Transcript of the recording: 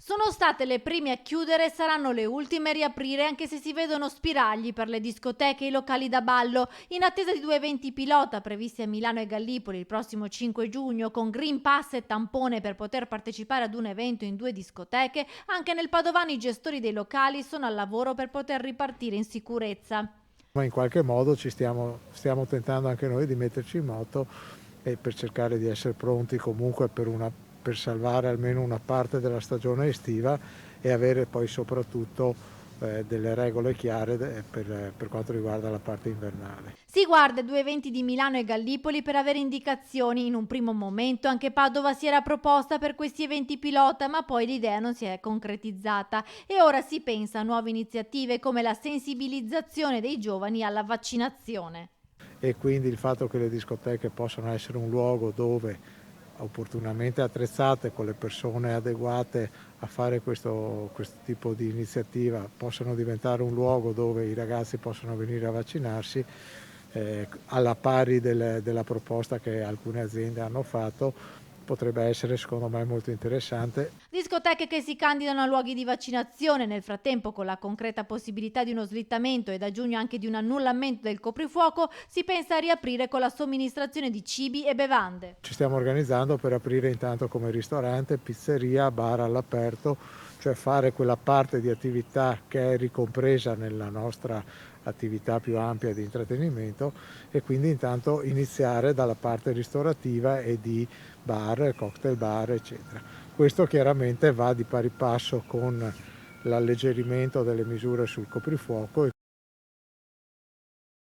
Sono state le prime a chiudere e saranno le ultime a riaprire, anche se si vedono spiragli per le discoteche e i locali da ballo, in attesa di due eventi pilota previsti a Milano e Gallipoli il prossimo 5 giugno, con Green Pass e tampone per poter partecipare ad un evento in due discoteche. Anche nel Padovani i gestori dei locali sono al lavoro per poter ripartire in sicurezza. Ma in qualche modo stiamo tentando anche noi di metterci in moto e per cercare di essere pronti comunque per salvare almeno una parte della stagione estiva e avere poi soprattutto delle regole chiare per quanto riguarda la parte invernale. Si guarda i due eventi di Milano e Gallipoli per avere indicazioni. In un primo momento anche Padova si era proposta per questi eventi pilota, ma poi l'idea non si è concretizzata e ora si pensa a nuove iniziative come la sensibilizzazione dei giovani alla vaccinazione. E quindi il fatto che le discoteche possano essere un luogo dove opportunamente attrezzate con le persone adeguate a fare questo tipo di iniziativa possano diventare un luogo dove i ragazzi possono venire a vaccinarsi, alla pari della proposta che alcune aziende hanno fatto, potrebbe essere secondo me molto interessante. Discoteche che si candidano a luoghi di vaccinazione, nel frattempo con la concreta possibilità di uno slittamento e da giugno anche di un annullamento del coprifuoco, si pensa a riaprire con la somministrazione di cibi e bevande. Ci stiamo organizzando per aprire intanto come ristorante, pizzeria, bar all'aperto, cioè fare quella parte di attività che è ricompresa nella nostra attività più ampia di intrattenimento e quindi intanto iniziare dalla parte ristorativa e di bar, cocktail bar, eccetera. Questo chiaramente va di pari passo con l'alleggerimento delle misure sul coprifuoco.